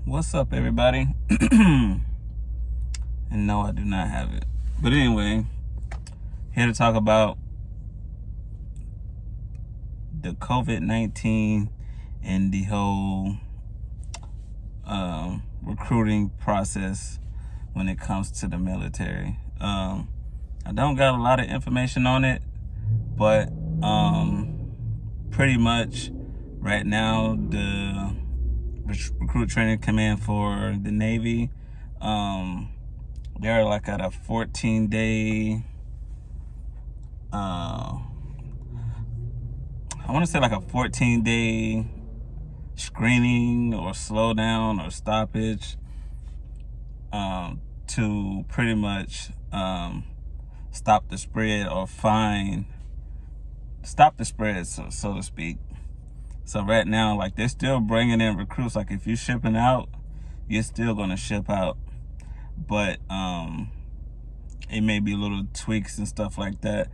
What's up, everybody? And no, I do not have it. But anyway, here to talk about the COVID-19 and the whole recruiting process when it comes to the military. I don't got a lot of information on it, but pretty much right now the recruit training command for the Navy, they're like at a 14-day, I want to say like a 14-day screening or slowdown or stoppage to pretty much stop the spread or stop the spread, so to speak. So right now, like, they're still bringing in recruits. Like, if you're shipping out, you're still going to ship out. But it may be little tweaks and stuff like that.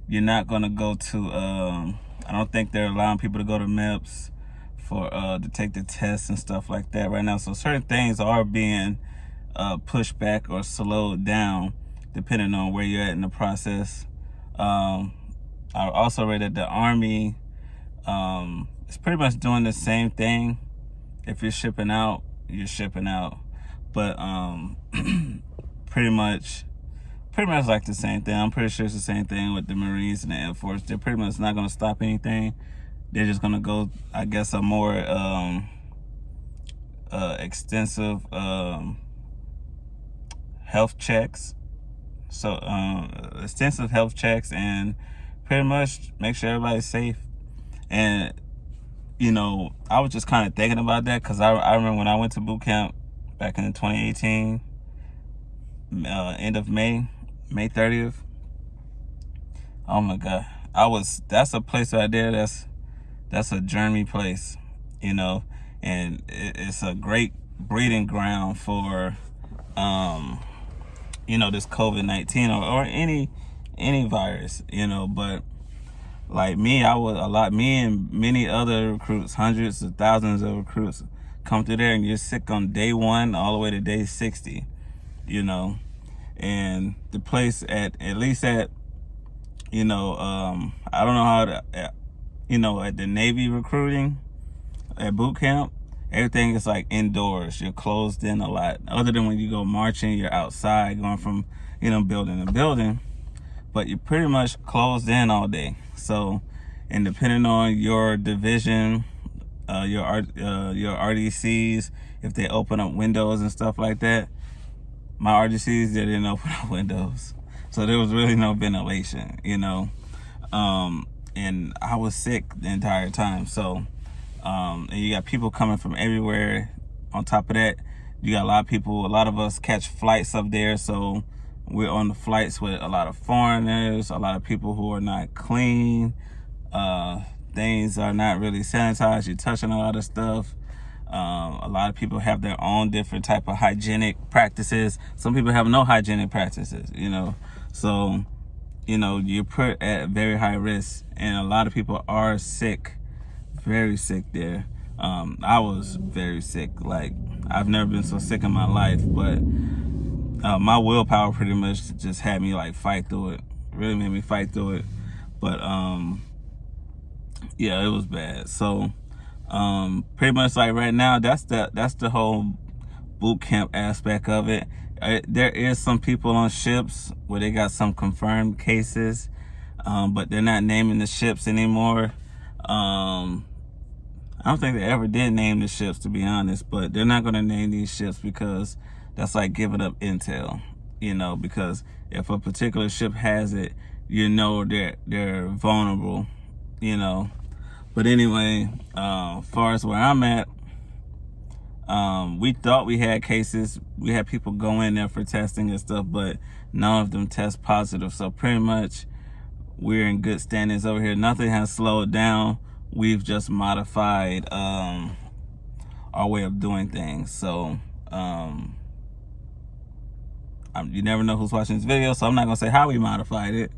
You're not going to go to, I don't think they're allowing people to go to MEPS to take the tests and stuff like that right now. So certain things are being pushed back or slowed down depending on where you're at in the process. I also read that the Army is pretty much doing the same thing. If you're shipping out, you're shipping out. But pretty much like the same thing. I'm pretty sure it's the same thing with the Marines and the Airforce. They're pretty much not going to stop anything. They're just going to go, I guess, a more extensive health checks. So extensive health checks and pretty much make sure everybody's safe. And you know, I was just kind of thinking about that because I remember when I went to boot camp back in 2018, end of May 30th. Oh my God, that's a place right there. That's a journey place, you know, and it's a great breeding ground for you know, this COVID-19 or any virus, you know. But like me and many other recruits, hundreds of thousands of recruits come through there, and you're sick on day 1 all the way to day 60, you know. And the place at least at, you know, I don't know how you know, at the Navy recruiting at boot camp, everything is like indoors. You're closed in a lot. Other than when you go marching, you're outside going from, you know, building to building. But you're pretty much closed in all day. So, and depending on your division, your RDCs, if they open up windows and stuff like that, my RDCs, they didn't open up windows. So there was really no ventilation, you know. And I was sick the entire time. So, and you got people coming from everywhere. On top of that, you got a lot of us catch flights up there. So we're on the flights with a lot of foreigners, a lot of people who are not clean. Things are not really sanitized. You're touching a lot of stuff. A lot of people have their own different type of hygienic practices. Some people have no hygienic practices, you know. So, you know, you're put at very high risk, and a lot of people are sick, very sick there. I was very sick. Like, I've never been so sick in my life, but my willpower pretty much just had me like fight through it. Really made me fight through it. But yeah, it was bad. So pretty much like right now, that's the whole boot camp aspect of it. There is some people on ships where they got some confirmed cases, but they're not naming the ships anymore. I don't think they ever did name the ships, to be honest, but they're not going to name these ships because that's like giving up intel, you know, because if a particular ship has it, you know, they're vulnerable, you know. But anyway, as far as where I'm at, we thought we had cases. We had people go in there for testing and stuff, but none of them test positive. So pretty much we're in good standings over here. Nothing has slowed down. We've just modified our way of doing things. So you never know who's watching this video, so I'm not gonna say how we modified it.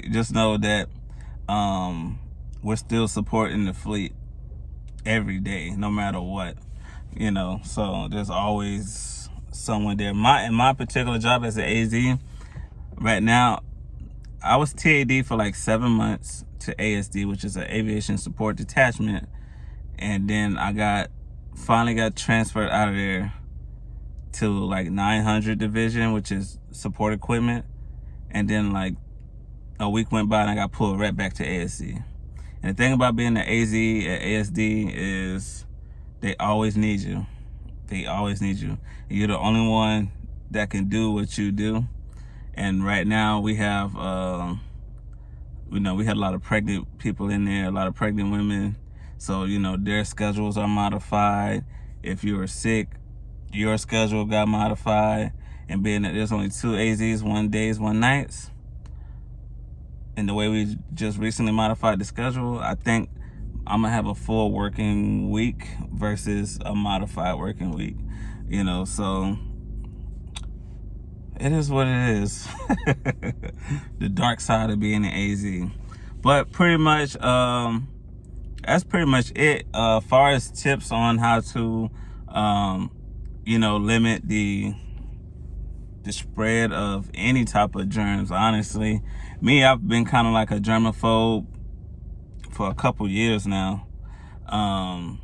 Just know that we're still supporting the fleet. every day, no matter what, you know. So there's always someone there. In my particular job as an AZ, right now, I was TAD for like 7 months to ASD, which is an aviation support detachment, and then I finally got transferred out of there to like 900 division, which is support equipment, and then like a week went by and I got pulled right back to ASD. And the thing about being an AZ at ASD is they always need you. They always need you. You're the only one that can do what you do. And right now we have, we had a lot of pregnant people in there, a lot of pregnant women. So, their schedules are modified. If you were sick, your schedule got modified. And being that there's only 2 AZs, 1 days, 1 nights, and the way we just recently modified the schedule, I think I'm gonna have a full working week versus a modified working week, so it is what it is. The dark side of being an AZ. But pretty much, that's pretty much it. As far as tips on how to, limit the spread of any type of germs. Honestly, I've been kind of like a germaphobe for a couple years now. I'm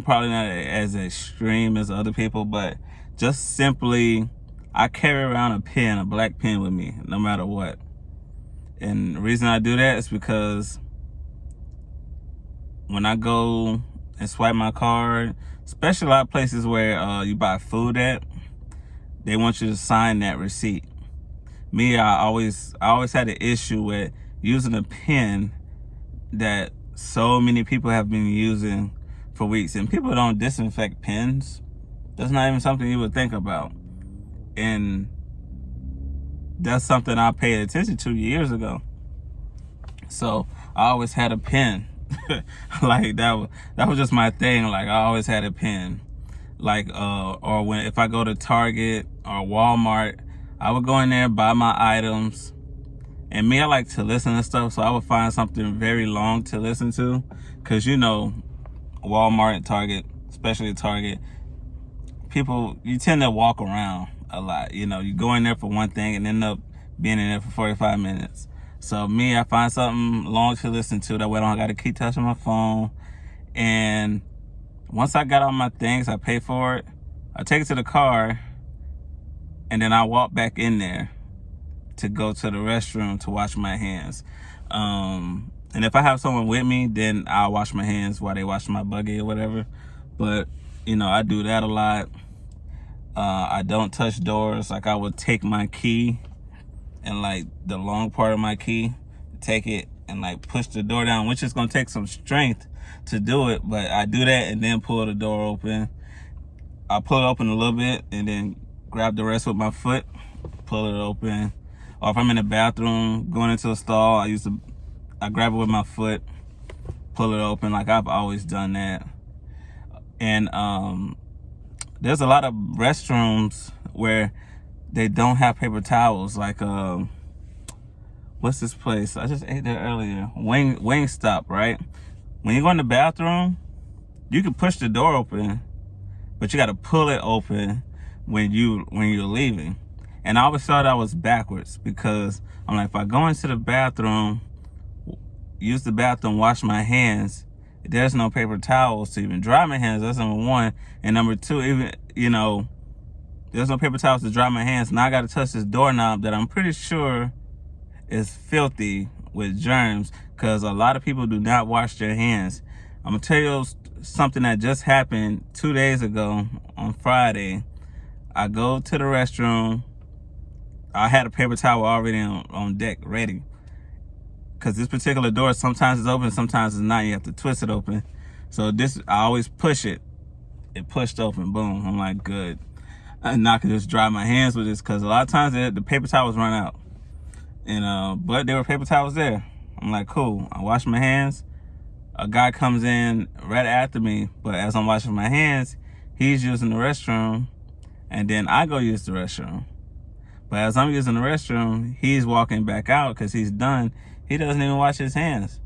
probably not as extreme as other people, but just simply, I carry around a black pen with me, no matter what. And the reason I do that is because when I go and swipe my card, especially a lot of places where you buy food at, they want you to sign that receipt. I always had an issue with using a pen that so many people have been using for weeks. And people don't disinfect pens. That's not even something you would think about. And that's something I paid attention to years ago. So I always had a pen. Like that was just my thing. Like I always had a pen. Like or if I go to Target or Walmart, I would go in there, buy my items. And I like to listen to stuff, so I would find something very long to listen to. Cause Walmart and Target, especially Target, you tend to walk around a lot. You go in there for one thing and end up being in there for 45 minutes. So I find something long to listen to. That way I don't got to keep touching my phone. And once I got all my things, I pay for it. I take it to the car, and then I walk back in there to go to the restroom to wash my hands. And if I have someone with me, then I'll wash my hands while they wash my buggy or whatever. But, I do that a lot. I don't touch doors. Like I would take my key and like the long part of my key, take it and like push the door down, which is going to take some strength to do it. But I do that and then pull the door open. I pull it open a little bit and then grab the rest with my foot, pull it open. Or if I'm in the bathroom going into a stall, I grab it with my foot, pull it open. Like I've always done that. And there's a lot of restrooms where they don't have paper towels. Like what's this place? I just ate there earlier. Wingstop, right? When you go in the bathroom, you can push the door open, but you got to pull it open when you're leaving. And I always thought I was backwards, because I'm like, if I go into the bathroom, use the bathroom, wash my hands, there's no paper towels to even dry my hands. That's number one. And number two, even, there's no paper towels to dry my hands. Now I got to touch this doorknob that I'm pretty sure is filthy with germs, because a lot of people do not wash their hands. I'm going to tell you something that just happened 2 days ago on Friday. I go to the restroom. I had a paper towel already on deck ready, because this particular door, sometimes it's open, sometimes it's not. You have to twist it open. So I always push it. It pushed open, boom. I'm like, good. And now I can just dry my hands with this, because a lot of times the paper towels run out. And but there were paper towels there. I'm like, cool. I wash my hands. A guy comes in right after me, but as I'm washing my hands, he's using the restroom, and then I go use the restroom. But as I'm using the restroom, he's walking back out because he's done. He doesn't even wash his hands.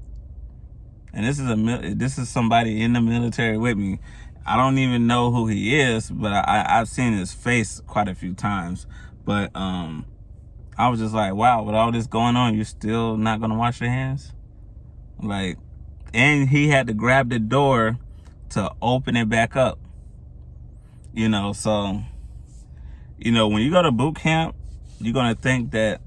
and this is somebody in the military with me. I don't even know who he is, but I've seen his face quite a few times. But I was just like, wow, with all this going on, you're still not gonna wash your hands? Like, and he had to grab the door to open it back up. You know, so, you know, when you go to boot camp, you're gonna think that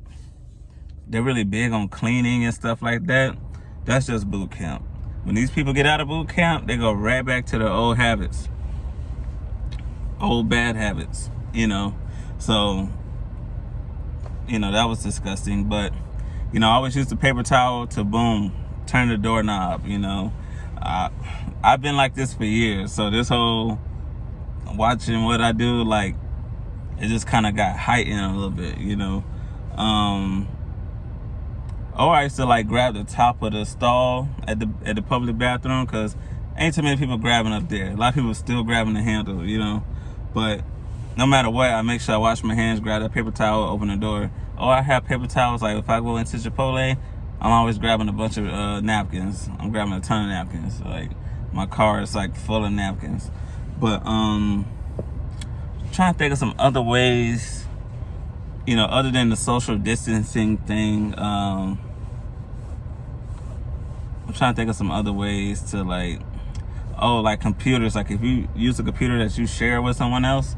they're really big on cleaning and stuff like that. That's just boot camp. When these people get out of boot camp, they go right back to their old habits. Old bad habits, you know. So, you know, that was disgusting. But, you know, I always use the paper towel to, boom, turn the doorknob, you know. I've been like this for years. So this whole watching what I do, like, it just kind of got heightened a little bit, you know. Or I used to like grab the top of the stall at the public bathroom, because ain't too many people grabbing up there. A lot of people still grabbing the handle, you know. But no matter what, I make sure I wash my hands, grab that paper towel, open the door. Or I have paper towels. Like if I go into Chipotle, I'm always grabbing a bunch of napkins. I'm grabbing a ton of napkins. Like my car is like full of napkins. But trying to think of some other ways, you know, other than the social distancing thing. I'm trying to think of some other ways to like, like computers. Like if you use a computer that you share with someone else,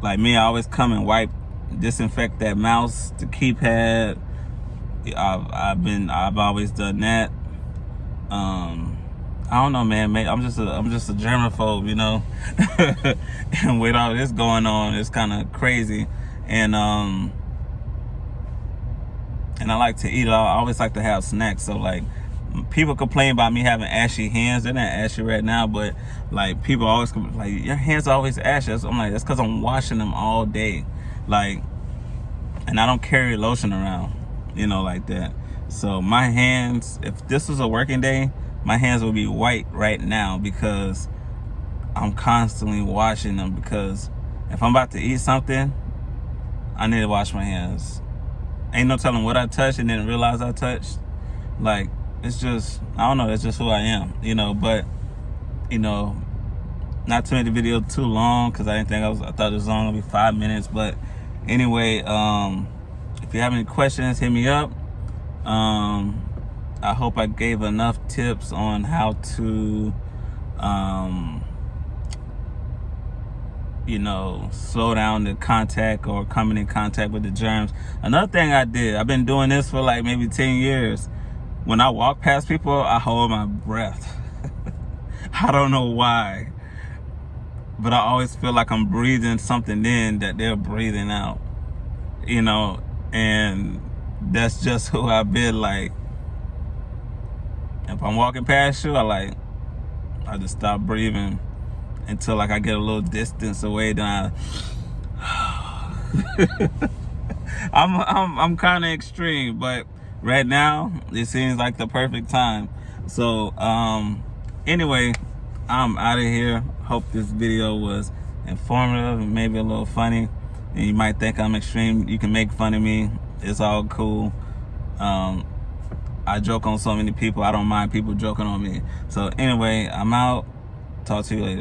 like me, I always come and disinfect that mouse, the keypad. I've always done that. I don't know, man. I'm just a germaphobe, you know. And with all this going on, it's kind of crazy. And I like to eat. I always like to have snacks. So like, people complain about me having ashy hands. They're not ashy right now, but like people always like, your hands are always ashy. I'm like, that's because I'm washing them all day. Like, and I don't carry lotion around, you know, like that. So my hands, if this was a working day, my hands would be white right now, because I'm constantly washing them. Because if I'm about to eat something, I need to wash my hands. Ain't no telling what I touched and didn't realize I touched. Like, it's just, I don't know, that's just who I am, you know. But, you know, not to make the video too long, because I thought it was only gonna be 5 minutes. But anyway, if you have any questions, hit me up. I hope I gave enough tips on how to, you know, slow down the contact or coming in contact with the germs. Another thing I've been doing this for like maybe 10 years. When I walk past people, I hold my breath. I don't know why, but I always feel like I'm breathing something in that they're breathing out, you know. And that's just who I've been. Like, if I'm walking past you, I just stop breathing until like I get a little distance away. Then I'm kind of extreme, but right now it seems like the perfect time. So anyway, I'm out of here. Hope this video was informative and maybe a little funny. And you might think I'm extreme. You can make fun of me. It's all cool. I joke on so many people. I don't mind people joking on me. So anyway, I'm out. Talk to you later.